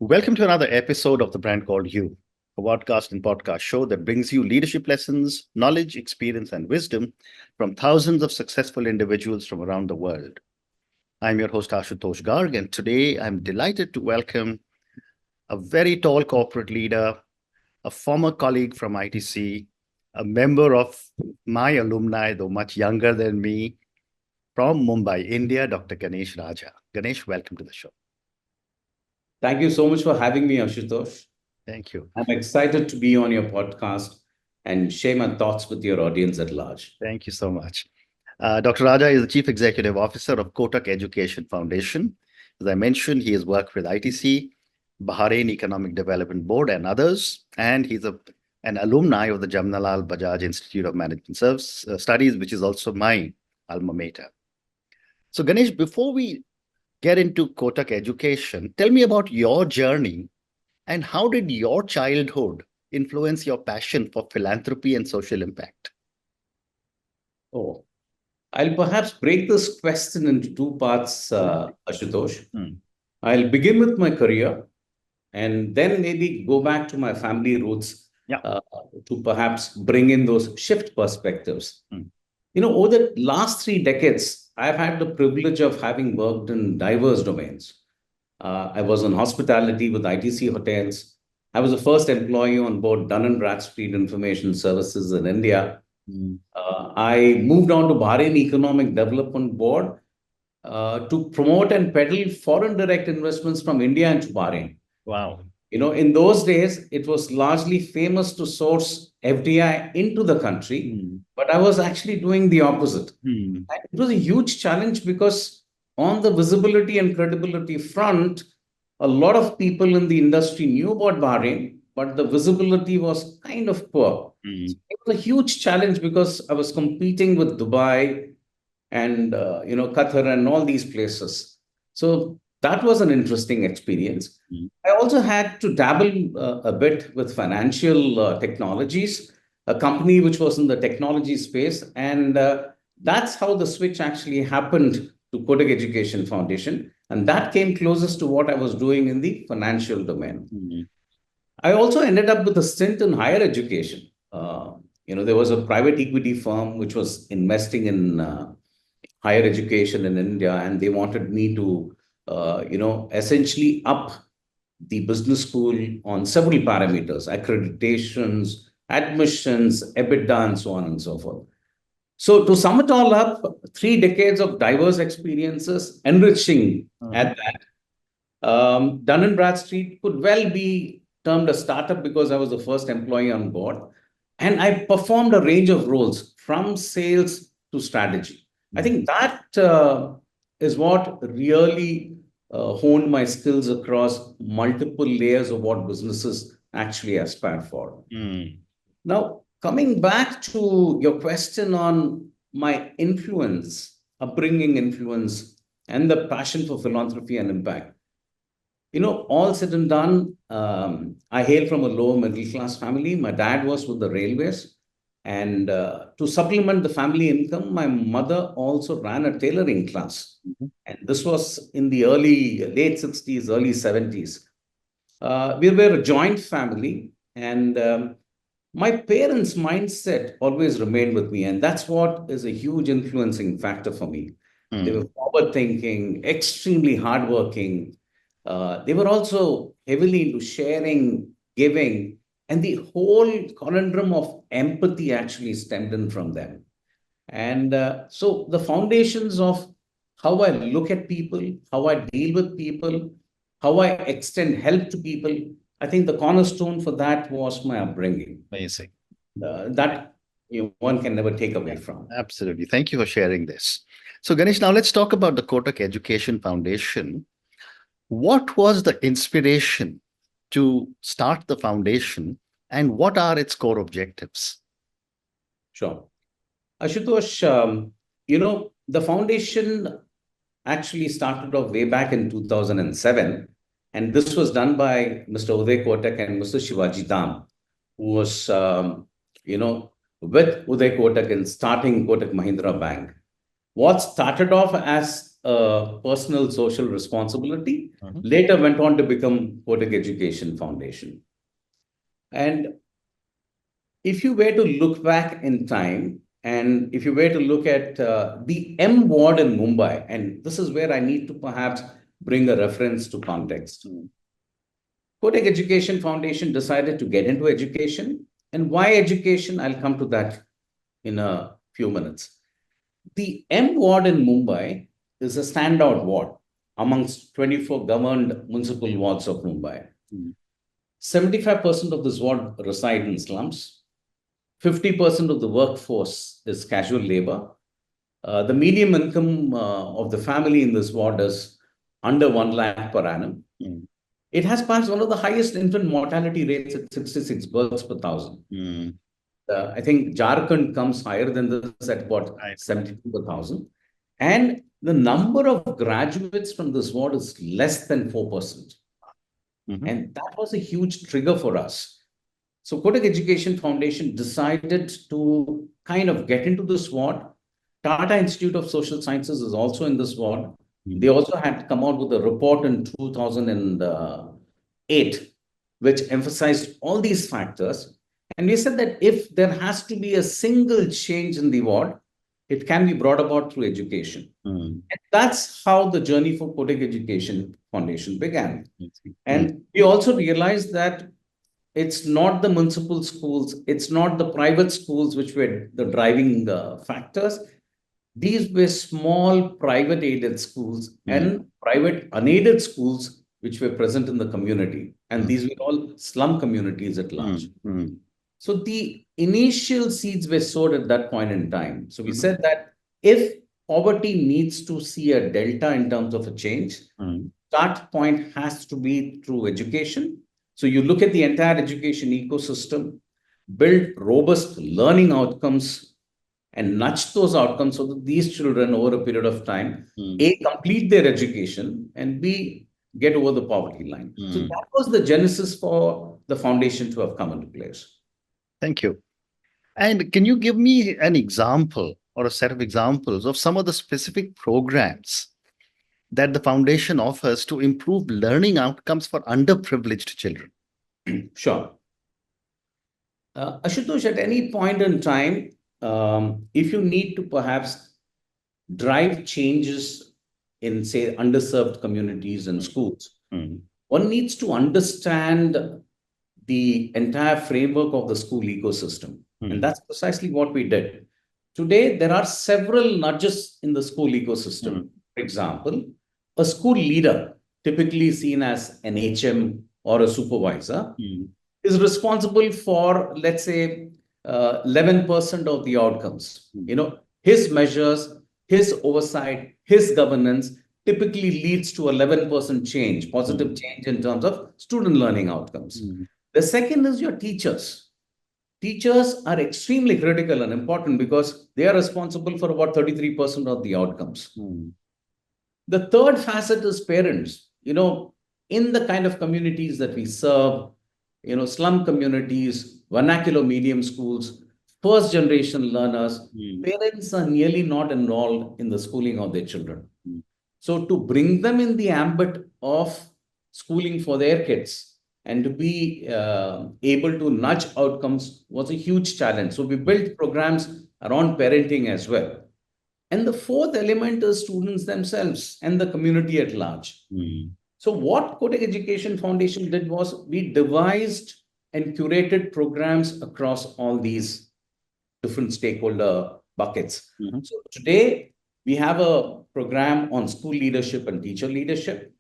Welcome to another episode of The Brand Called You, a podcast and podcast show that brings you leadership lessons, knowledge, experience, and wisdom from thousands of successful individuals from around the world. I'm your host, Ashutosh Garg, and today I'm delighted to welcome a very tall corporate leader, a former colleague from ITC, a member of my alumni, though much younger than me, from Mumbai, India, Dr. Ganesh Raja. Ganesh, welcome to the show. Thank you so much for having me, Ashutosh. Thank you. I'm excited to be on your podcast and share my thoughts with your audience at large. Thank you so much. Dr. Raja is the Chief Executive Officer of Kotak Education Foundation. As I mentioned, he has worked with ITC, Bahrain Economic Development Board, and others. And he's an alumni of the Jamnalal Bajaj Institute of Management Studies, which is also my alma mater. So, Ganesh, before we get into Kotak Education, tell me about your journey and how did your childhood influence your passion for philanthropy and social impact? Oh, I'll perhaps break this question into two parts, Ashutosh. I'll begin with my career and then maybe go back to my family roots to perhaps bring in those shift perspectives. Over the last 3 decades, I've had the privilege of having worked in diverse domains. I was in hospitality with ITC Hotels. I was the first employee on board Dun & Bradstreet Information Services in India. I moved on to Bahrain Economic Development Board to promote and peddle foreign direct investments from India into Bahrain. Wow. In those days, it was largely famous to source FDI into the country, but I was actually doing the opposite. And it was a huge challenge because on the visibility and credibility front, a lot of people in the industry knew about Bahrain, but the visibility was kind of poor. So it was a huge challenge because I was competing with Dubai and Qatar and all these places. So that was an interesting experience. I also had to dabble a bit with financial technologies, a company which was in the technology space. And that's how the switch actually happened to Kotak Education Foundation. And that came closest to what I was doing in the financial domain. I also ended up with a stint in higher education. There was a private equity firm which was investing in higher education in India, and they wanted me to essentially up the business school on several parameters, accreditations, admissions, EBITDA, and so on and so forth. So to sum it all up, 3 decades of diverse experiences, enriching at that. Dun & Bradstreet could well be termed a startup because I was the first employee on board. And I performed a range of roles from sales to strategy. I think that is what really honed my skills across multiple layers of what businesses actually aspire for. Now, coming back to your question on my influence, upbringing influence, and the passion for philanthropy and impact. All said and done, I hail from a lower middle class family. My dad was with the railways. And to supplement the family income, my mother also ran a tailoring class. And this was in the late 60s, early 70s. We were a joint family. And my parents' mindset always remained with me. And that's what is a huge influencing factor for me. They were forward thinking, extremely hardworking. They were also heavily into sharing, giving. And the whole conundrum of empathy actually stemmed in from them. And so the foundations of how I look at people, how I deal with people, how I extend help to people, I think the cornerstone for that was my upbringing. Amazing. That one can never take away from. Absolutely. Thank you for sharing this. So, Ganesh, now let's talk about the Kotak Education Foundation. What was the inspiration to start the foundation and what are its core objectives? Sure. Ashutosh, the foundation actually started off way back in 2007. And this was done by Mr. Uday Kotak and Mr. Shivaji Dham, who was, with Uday Kotak in starting Kotak Mahindra Bank. What started off as a personal social responsibility later went on to become Kotak Education Foundation. And if you were to look back in time, and if you were to look at the M ward in Mumbai, and this is where I need to perhaps bring a reference to context. Kotak Education Foundation decided to get into education. And why education? I'll come to that in a few minutes. The M ward in Mumbai is a standout ward amongst 24 governed municipal wards of Mumbai. 75% of this ward reside in slums. 50% of the workforce is casual labor. The median income of the family in this ward is under 1 lakh per annum. It has perhaps one of the highest infant mortality rates at 66 births per thousand. I think Jharkhand comes higher than this at about 72 per thousand. And the number of graduates from this ward is less than 4%. And that was a huge trigger for us. So Kotak Education Foundation decided to kind of get into this ward. Tata Institute of Social Sciences is also in this ward. They also had come out with a report in 2008, which emphasized all these factors. And we said that if there has to be a single change in the ward, it can be brought about through education. And that's how the journey for Kotak Education Foundation began. And we also realized that it's not the municipal schools, it's not the private schools which were the driving factors. These were small private aided schools and private unaided schools which were present in the community. And these were all slum communities at large. So the initial seeds were sowed at that point in time. So we said that if poverty needs to see a delta in terms of a change, start point has to be through education. So you look at the entire education ecosystem, build robust learning outcomes, and nudge those outcomes so that these children over a period of time, A, complete their education, and B, get over the poverty line. So that was the genesis for the foundation to have come into place. Thank you. And can you give me an example or a set of examples of some of the specific programs that the foundation offers to improve learning outcomes for underprivileged children? Sure. Ashutosh, at any point in time, if you need to perhaps drive changes in, say, underserved communities and schools, one needs to understand the entire framework of the school ecosystem. And that's precisely what we did. Today, there are several nudges in the school ecosystem. For example, a school leader, typically seen as an HM or a supervisor, is responsible for, let's say, 11% of the outcomes. His measures, his oversight, his governance typically leads to 11% change, positive change in terms of student learning outcomes. The second is your teachers. Teachers are extremely critical and important because they are responsible for about 33% of the outcomes. The third facet is parents. In the kind of communities that we serve, slum communities, vernacular medium schools, first generation learners, parents are nearly not enrolled in the schooling of their children. So to bring them in the ambit of schooling for their kids and to be able to nudge outcomes was a huge challenge. So we built programs around parenting as well. And the fourth element is students themselves and the community at large. So what Kotak Education Foundation did was we devised and curated programs across all these different stakeholder buckets. So today, we have a program on school leadership and teacher leadership.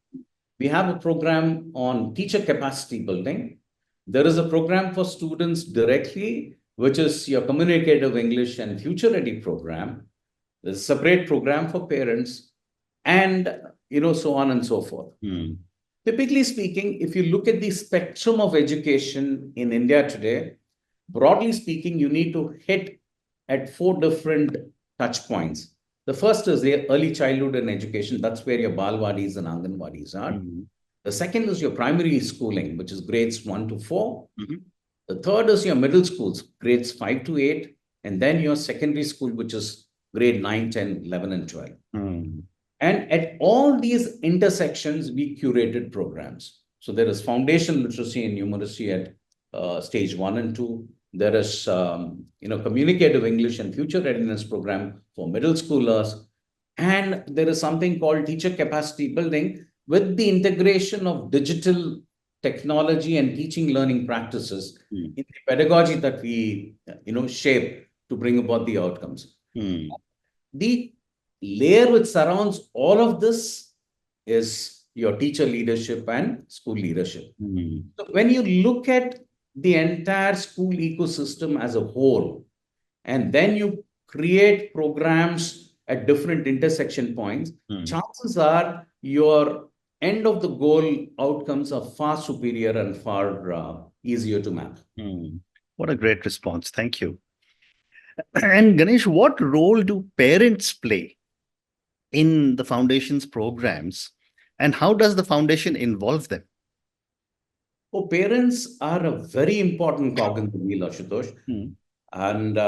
We have a program on teacher capacity building. There is a program for students directly, which is your communicative English and future ready program. There's a separate program for parents and, so on and so forth. Typically speaking, if you look at the spectrum of education in India today, broadly speaking, you need to hit at 4 different touch points. The first is the early childhood and education. That's where your balwadis and anganwadis are. The second is your primary schooling, which is grades 1 to 4. The third is your middle schools, grades 5 to 8. And then your secondary school, which is grade 9, 10, 11, and 12. Mm. And at all these intersections, we curated programs. So there is foundation literacy and numeracy at stage 1 and 2. There is, communicative English and future readiness program for middle schoolers. And there is something called teacher capacity building with the integration of digital technology and teaching learning practices in the pedagogy that we, shape to bring about the outcomes. The layer which surrounds all of this is your teacher leadership and school leadership. So when you look at the entire school ecosystem as a whole, and then you create programs at different intersection points, chances are your end of the goal outcomes are far superior and far easier to map. What a great response. Thank you. And Ganesh, what role do parents play in the foundation's programs, and how does the foundation involve them? Oh, parents are a very important cog in the wheel, Ashutosh. And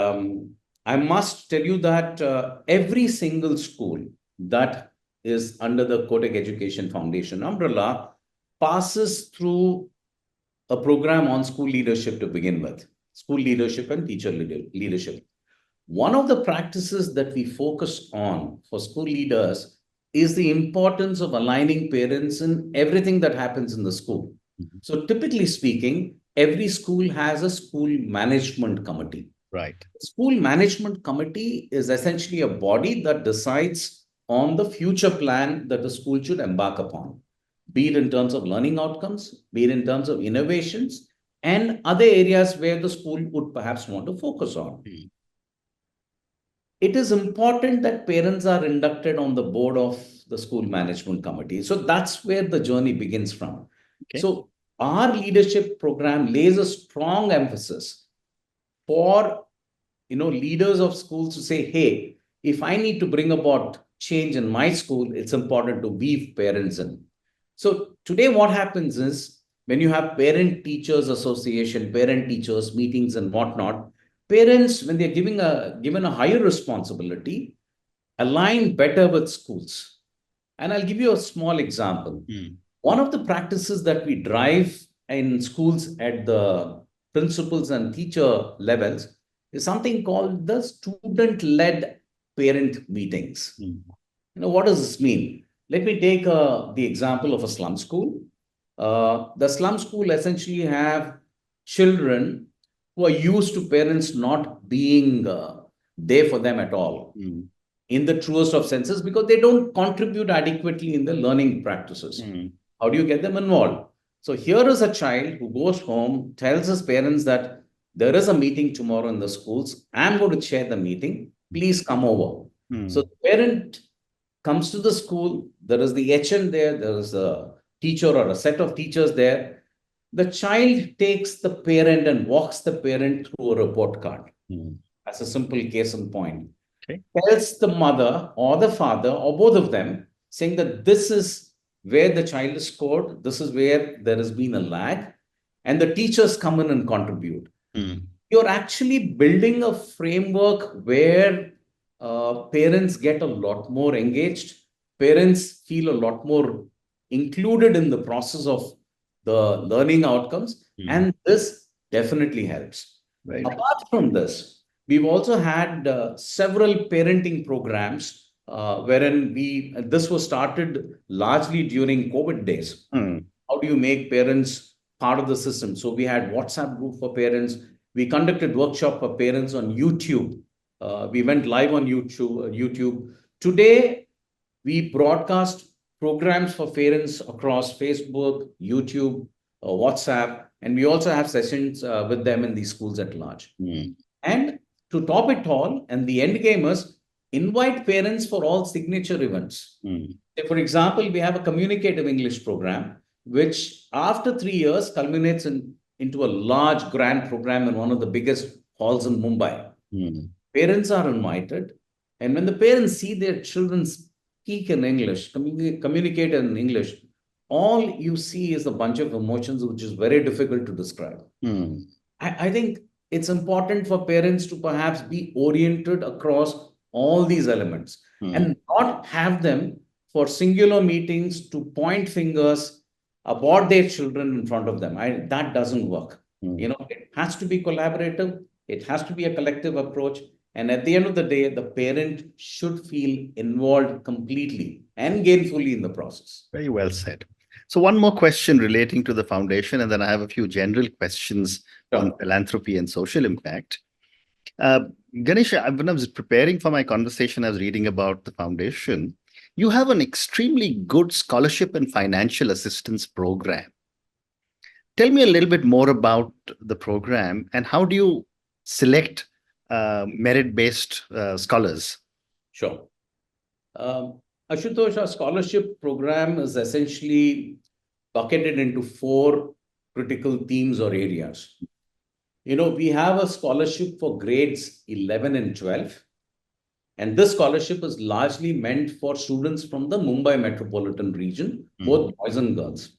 I must tell you that every single school that is under the Kotak Education Foundation umbrella passes through a program on school leadership to begin with, school leadership and teacher leadership. One of the practices that we focus on for school leaders is the importance of aligning parents in everything that happens in the school. So typically speaking, every school has a school management committee. Right. School management committee is essentially a body that decides on the future plan that the school should embark upon, be it in terms of learning outcomes, be it in terms of innovations, and other areas where the school would perhaps want to focus on. It is important that parents are inducted on the board of the school management committee. So that's where the journey begins from. Okay. So our leadership program lays a strong emphasis for leaders of schools to say, hey, if I need to bring about change in my school, it's important to weave parents in. So today what happens is when you have parent teachers association, parent teachers meetings and whatnot, parents, when they're given a higher responsibility, align better with schools. And I'll give you a small example. One of the practices that we drive in schools at the principals and teacher levels is something called the student-led parent meetings. What does this mean? Let me take the example of a slum school. The slum school essentially have children who are used to parents not being there for them at all in the truest of senses because they don't contribute adequately in the learning practices. How do you get them involved? So here is a child who goes home, tells his parents that there is a meeting tomorrow in the schools. I'm going to chair the meeting. Please come over. So the parent comes to the school. There is the HM there. There is a teacher or a set of teachers there. The child takes the parent and walks the parent through a report card. As a simple case in point. Okay. Tells the mother or the father or both of them saying that this is where the child is scored. This is where there has been a lag. And the teachers come in and contribute. You're actually building a framework where parents get a lot more engaged. Parents feel a lot more included in the process of the learning outcomes. And this definitely helps. Right. Apart from this, we've also had several parenting programs wherein this was started largely during COVID days. How do you make parents part of the system? So we had WhatsApp group for parents. We conducted workshop for parents on YouTube. We went live on YouTube. Today, we broadcast programs for parents across Facebook, YouTube, WhatsApp, and we also have sessions with them in these schools at large. And to top it all, and the end game is invite parents for all signature events. For example, we have a communicative English program, which after 3 years culminates into a large grand program in one of the biggest halls in Mumbai. Parents are invited. And when the parents see their children speak in English, communicate in English, all you see is a bunch of emotions, which is very difficult to describe. I think it's important for parents to perhaps be oriented across all these elements and not have them for singular meetings to point fingers about their children in front of them. That doesn't work. It has to be collaborative. It has to be a collective approach. And at the end of the day, the parent should feel involved completely and gainfully in the process. Very well said. So one more question relating to the foundation, and then I have a few general questions on philanthropy and social impact. Ganesh, when I was preparing for my conversation, I was reading about the foundation. You have an extremely good scholarship and financial assistance program. Tell me a little bit more about the program and how do you select merit-based scholars? Sure. Ashutosh, our scholarship program is essentially bucketed into 4 critical themes or areas. We have a scholarship for grades 11 and 12. And this scholarship is largely meant for students from the Mumbai metropolitan region, both boys and girls.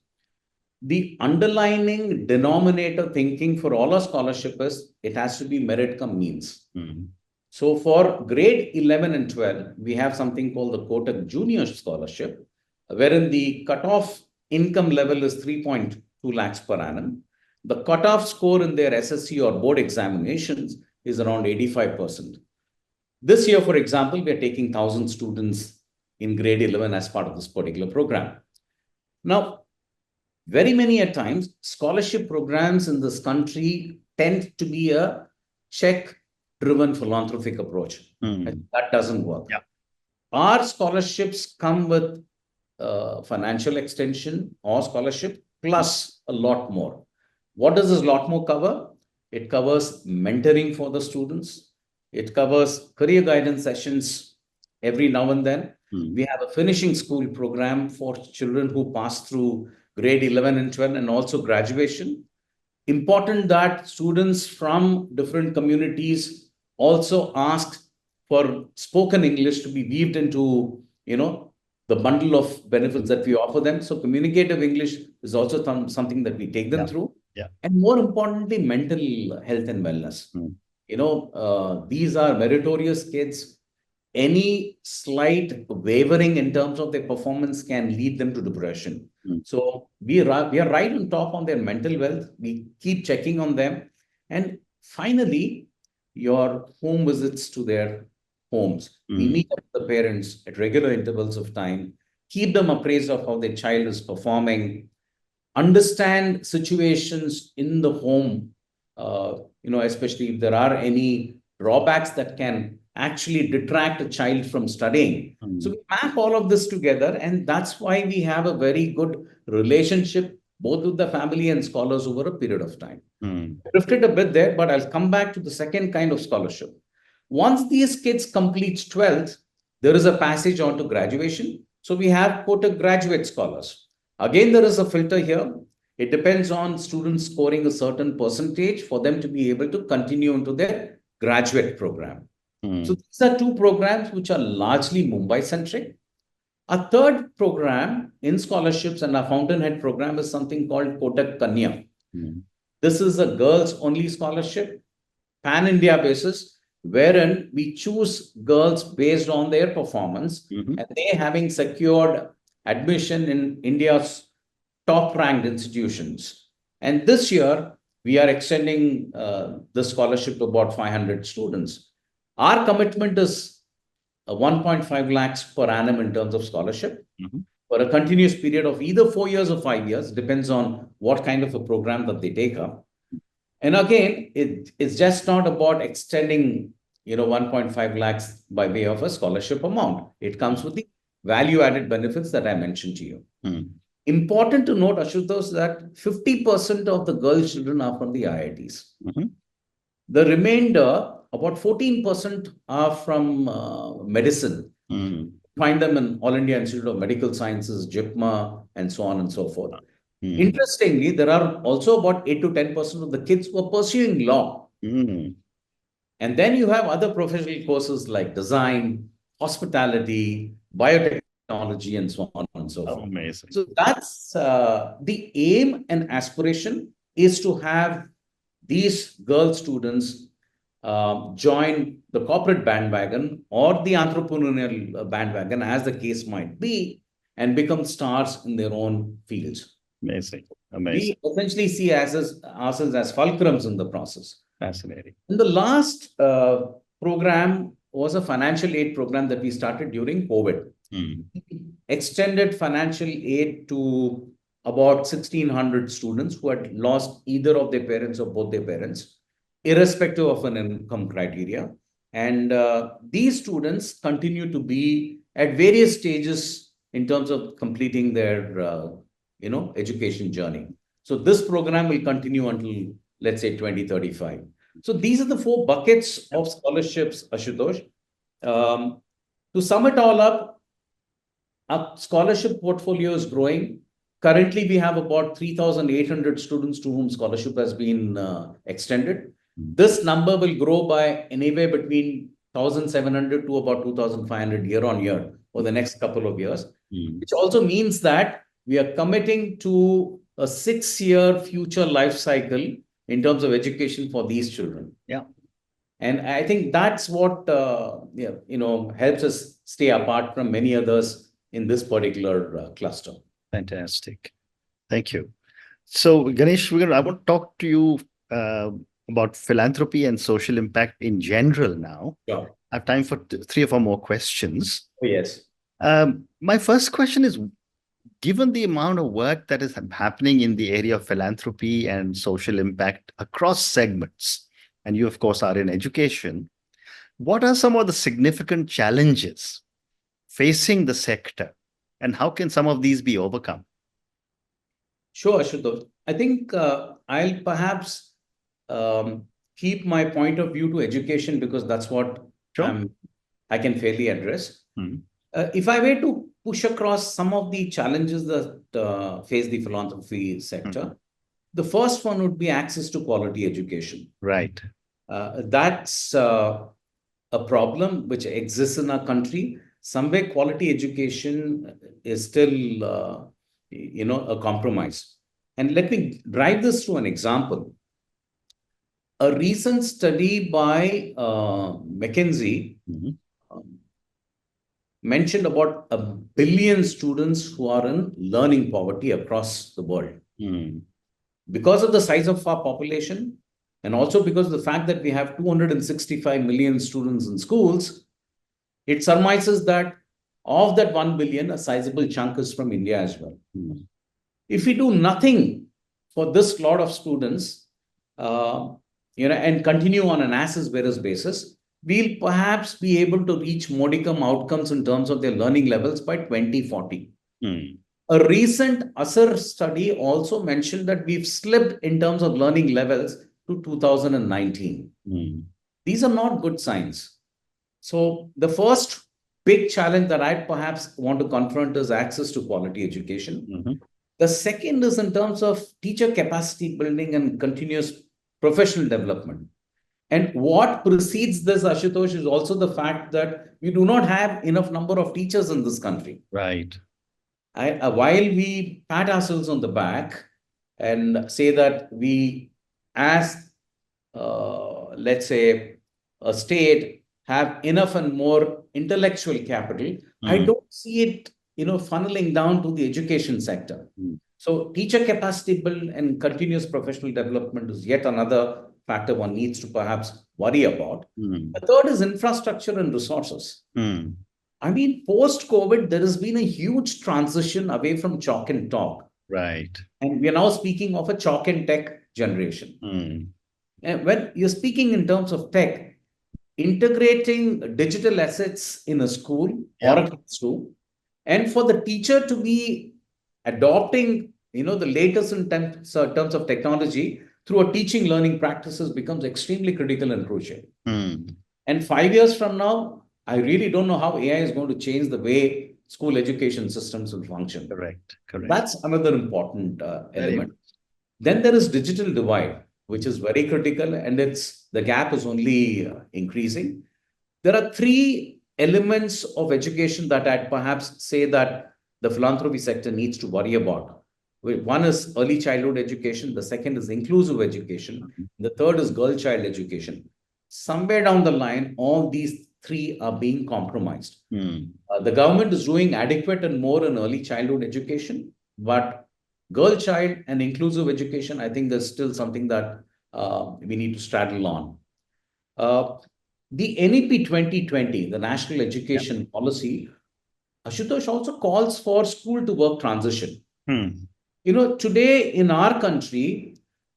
The underlining denominator thinking for all our scholarship is it has to be merit cum means. So for grade 11 and 12, we have something called the Kotak Junior Scholarship, wherein the cutoff income level is 3.2 lakhs per annum. The cutoff score in their SSC or board examinations is around 85%. This year, for example, we are taking 1,000 students in grade 11 as part of this particular program. Now, very many at times, scholarship programs in this country tend to be a check-driven philanthropic approach. That doesn't work. Our scholarships come with financial extension or scholarship plus a lot more. What does this lot more cover? It covers mentoring for the students. It covers career guidance sessions every now and then. We have a finishing school program for children who pass through grade 11 and 12 and also graduation. Important that students from different communities also ask for spoken English to be weaved into, the bundle of benefits that we offer them. So communicative English is also something that we take them through. And more importantly, mental health and wellness. These are meritorious kids. Any slight wavering in terms of their performance can lead them to depression. So we are right on top on their mental wealth. We keep checking on them. And finally, your home visits to their homes. We meet up with the parents at regular intervals of time, keep them appraised of how their child is performing, understand situations in the home, especially if there are any drawbacks that can actually detract a child from studying. So we map all of this together, and that's why we have a very good relationship both with the family and scholars over a period of time. Drifted a bit there, but I'll come back to the second kind of scholarship. Once these kids complete 12th, there is a passage on to graduation. So we have Kotak graduate scholars. Again, there is a filter here. It depends on students scoring a certain percentage for them to be able to continue into their graduate program. So these are 2 programs which are largely Mumbai-centric. A third program in scholarships and our fountainhead program is something called Kotak Kanya. This is a girls-only scholarship, pan-India basis, wherein we choose girls based on their performance and they having secured admission in India's top-ranked institutions. And this year, we are extending the scholarship to about 500 students. Our commitment is 1.5 lakhs per annum in terms of scholarship for a continuous period of either 4 years or 5 years, depends on what kind of a program that they take up. And again, it's just not about extending, 1.5 lakhs by way of a scholarship amount. It comes with the value-added benefits that I mentioned to you. Important to note, Ashutosh, that 50% of the girl children are from the IITs. The remainder, about 14% are from medicine. Find them in All India Institute of Medical Sciences, JIPMA, and so on and so forth. Interestingly, there are also about 8 to 10% of the kids who are pursuing law. And then you have other professional courses like design, hospitality, biotechnology, and so on and so forth. Amazing. So that's the aim and aspiration is to have these girl students join the corporate bandwagon or the entrepreneurial bandwagon, as the case might be, and become stars in their own fields. Amazing. Amazing. We essentially see ourselves as fulcrums in the process. Fascinating. And the last program was a financial aid program that we started during COVID. Extended financial aid to about 1,600 students who had lost either of their parents or both their parents, irrespective of an income criteria. And these students continue to be at various stages in terms of completing their education journey. So this program will continue until, let's say, 2035. So these are the 4 buckets of scholarships, Ashutosh. To sum it all up, our scholarship portfolio is growing. Currently, we have about 3,800 students to whom scholarship has been extended. This number will grow by anywhere between 1,700 to about 2,500 year on year for the next couple of years, which also means that we are committing to a 6-year future life cycle in terms of education for these children. Yeah. And I think that's what helps us stay apart from many others in this particular cluster. Fantastic. Thank you. So, Ganesh, I want to talk to you about philanthropy and social impact in general now. Sure. I have time for 3 or 4 more questions. Oh, yes. My first question is, given the amount of work that is happening in the area of philanthropy and social impact across segments, and you, of course, are in education, what are some of the significant challenges facing the sector, and how can some of these be overcome? Sure, Ashutosh. I think I'll perhaps keep my point of view to education because that's what I can fairly address. If I were to push across some of the challenges that face the philanthropy sector, the first one would be access to quality education. Right. That's a problem which exists in our country. Somewhere quality education is still, a compromise. And let me drive this to an example. A recent study by McKinsey mentioned about 1 billion students who are in learning poverty across the world. Because of the size of our population, and also because of the fact that we have 265 million students in schools, it surmises that of that 1 billion, a sizable chunk is from India as well. If we do nothing for this lot of students, and continue on an as-is-where-is basis, we'll perhaps be able to reach modicum outcomes in terms of their learning levels by 2040. A recent ASER study also mentioned that we've slipped in terms of learning levels to 2019. These are not good signs. So the first big challenge that I perhaps want to confront is access to quality education. The second is in terms of teacher capacity building and continuous professional development. And what precedes this, Ashutosh, is also the fact that we do not have enough number of teachers in this country. Right. While we pat ourselves on the back and say that we, as let's say, a state, have enough and more intellectual capital, I don't see it, funneling down to the education sector. So teacher capacity build and continuous professional development is yet another factor one needs to perhaps worry about. The third is infrastructure and resources. I mean, post-COVID, there has been a huge transition away from chalk and talk. Right. And we are now speaking of a chalk and tech generation. And when you're speaking in terms of tech, integrating digital assets in a school or a classroom, and for the teacher to be adopting, the latest in terms of technology through a teaching learning practices becomes extremely critical and crucial. And 5 years from now, I really don't know how AI is going to change the way school education systems will function. Correct. That's another important element. Then there is digital divide, which is very critical, and the gap is only increasing. There are 3 elements of education that I'd perhaps say that the philanthropy sector needs to worry about. One is early childhood education. The second is inclusive education. The third is girl child education. somewhere down the line, all these three are being compromised. The government is doing adequate and more in early childhood education, but girl child and inclusive education, I think there's still something that we need to straddle on. The NEP 2020, the National Education Policy, Ashutosh, also calls for school to work transition. Today in our country,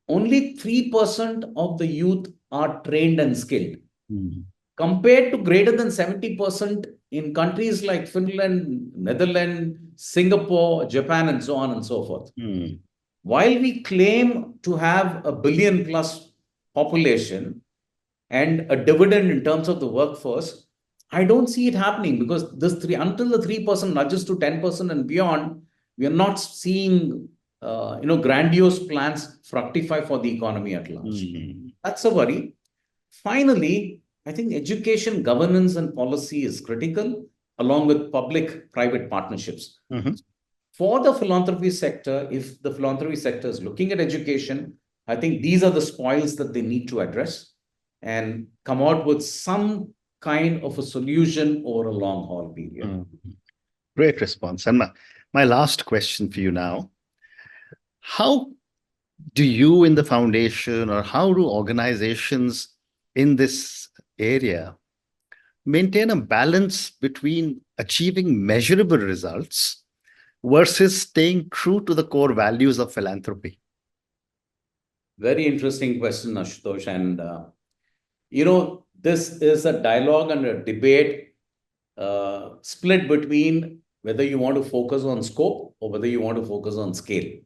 only 3% of the youth are trained and skilled, compared to greater than 70% in countries like Finland, Netherlands, Singapore, Japan, and so on and so forth. While we claim to have a billion plus population and a dividend in terms of the workforce, I don't see it happening, because until the 3% nudges to 10% and beyond, we are not seeing grandiose plans fructify for the economy at large. That's a worry. Finally, I think education governance and policy is critical, along with public-private partnerships. For the philanthropy sector, if the philanthropy sector is looking at education, I think these are the spoils that they need to address and come out with some kind of a solution over a long haul period. Great response. And my last question for you now, how do you in the foundation, or how do organizations in this area maintain a balance between achieving measurable results versus staying true to the core values of philanthropy? Very interesting question, Ashutosh. And, this is a dialogue and a debate split between whether you want to focus on scope or whether you want to focus on scale.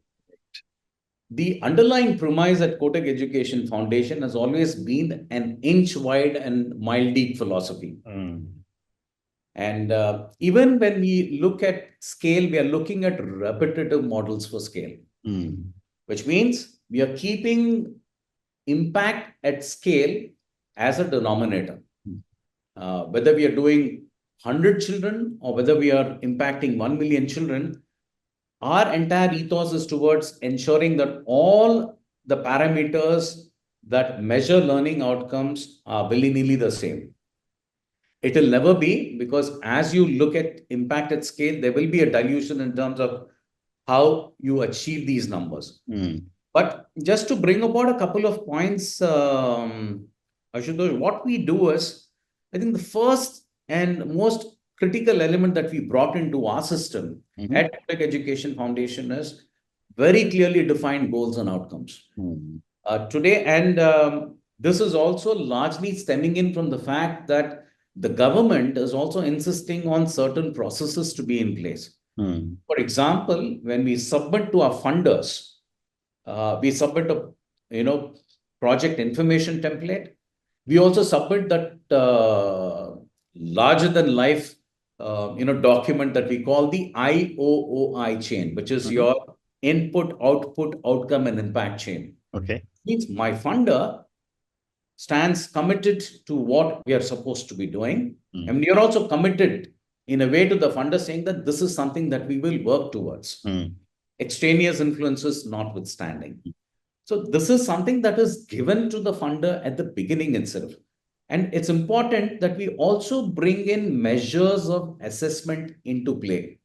The underlying premise at Kotak Education Foundation has always been an inch wide and mile deep philosophy. And even when we look at scale, we are looking at repetitive models for scale, which means we are keeping impact at scale as a denominator. Whether we are doing 100 children or whether we are impacting 1 million children, our entire ethos is towards ensuring that all the parameters that measure learning outcomes are willy-nilly the same. It will never be, because as you look at impact at scale, there will be a dilution in terms of how you achieve these numbers. But just to bring about a couple of points, Ashutosh, what we do is, I think the first and most critical element that we brought into our system at Kotak Education Foundation is very clearly defined goals and outcomes. Today, and this is also largely stemming in from the fact that the government is also insisting on certain processes to be in place. For example, when we submit to our funders, we submit a project information template. We also submit that larger than life document that we call the IOOI chain, which is your input, output, outcome, and impact chain. Okay. Means my funder stands committed to what we are supposed to be doing. And we are also committed in a way to the funder, saying that this is something that we will work towards. Extraneous influences notwithstanding. So this is something that is given to the funder at the beginning itself. And it's important that we also bring in measures of assessment into play.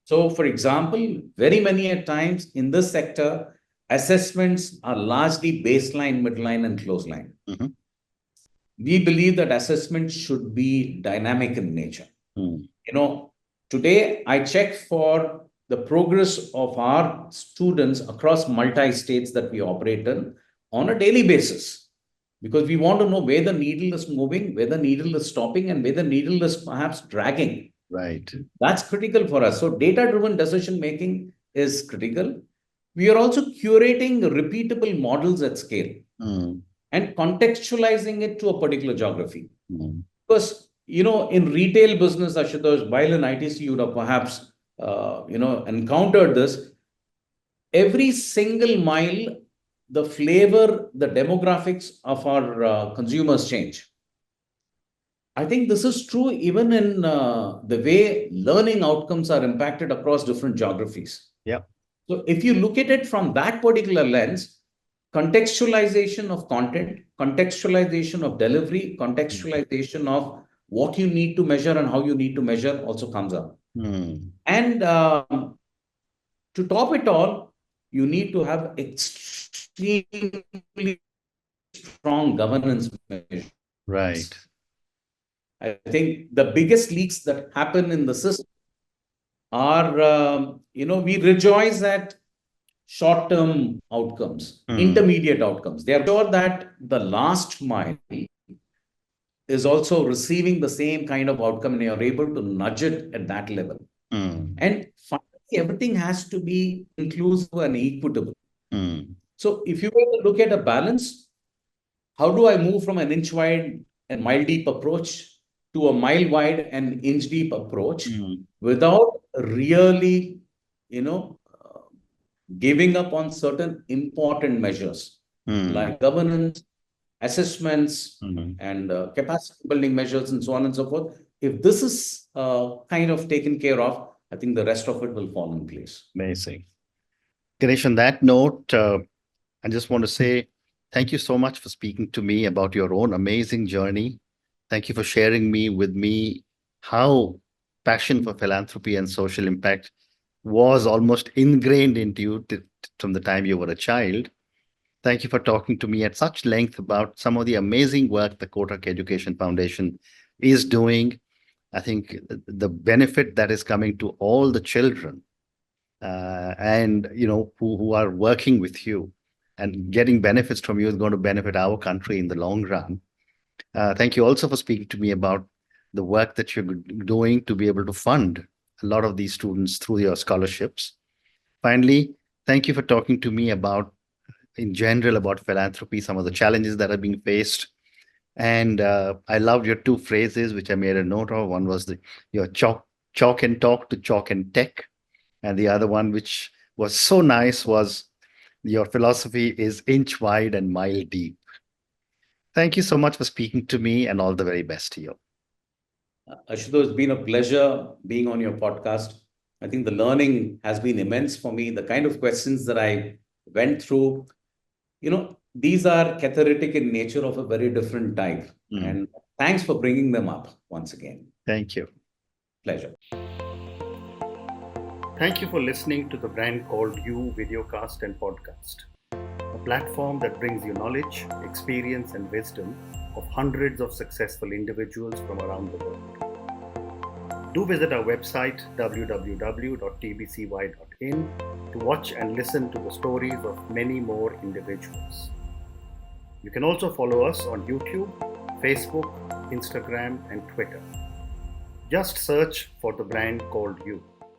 So, for example, very many at times in this sector, assessments are largely baseline, midline, and closeline. We believe that assessment should be dynamic in nature. Today I check for the progress of our students across multi-states that we operate in on a daily basis, because we want to know where the needle is moving, where the needle is stopping, and where the needle is perhaps dragging. Right. That's critical for us. So data-driven decision-making is critical. We are also curating repeatable models at scale and contextualizing it to a particular geography. Because, in retail business, Ashutosh, while in ITC, you would have perhaps encountered this, every single mile, the flavor, the demographics of our consumers change. I think this is true even in the way learning outcomes are impacted across different geographies. Yeah. So if you look at it from that particular lens, contextualization of content, contextualization of delivery, contextualization of what you need to measure and how you need to measure also comes up. And to top it all, you need to have extremely strong governance measures. Right. I think the biggest leaks that happen in the system are, we rejoice at short-term outcomes, intermediate outcomes. They are sure that the last mile is also receiving the same kind of outcome and you're able to nudge it at that level. And finally, everything has to be inclusive and equitable. So if you were to look at a balance, how do I move from an inch wide and mile deep approach to a mile wide and inch deep approach without really, giving up on certain important measures like governance, assessments, and capacity building measures, and so on and so forth? If this is kind of taken care of, I think the rest of it will fall in place. Amazing. Ganesh, on that note, I just want to say thank you so much for speaking to me about your own amazing journey. Thank you for sharing with me how passion for philanthropy and social impact was almost ingrained into you from the time you were a child. Thank you for talking to me at such length about some of the amazing work the Kotak Education Foundation is doing. I think the benefit that is coming to all the children and who are working with you and getting benefits from you is going to benefit our country in the long run. Thank you also for speaking to me about the work that you're doing to be able to fund a lot of these students through your scholarships. Finally, thank you for talking to me in general about philanthropy, some of the challenges that are being faced. And I loved your two phrases, which I made a note of. One was your chalk and talk to chalk and tech. And the other one, which was so nice, was your philosophy is inch wide and mile deep. Thank you so much for speaking to me, and all the very best to you. Ashutosh, it's been a pleasure being on your podcast. I think the learning has been immense for me. The kind of questions that I went through, these are cathartic in nature of a very different type. And thanks for bringing them up once again. Thank you. Pleasure. Thank you for listening to the Brand Called You videocast and podcast, a platform that brings you knowledge, experience, and wisdom of hundreds of successful individuals from around the world. Do visit our website www.tbcy.in to watch and listen to the stories of many more individuals. You can also follow us on YouTube, Facebook, Instagram, and Twitter. Just search for the Brand Called You.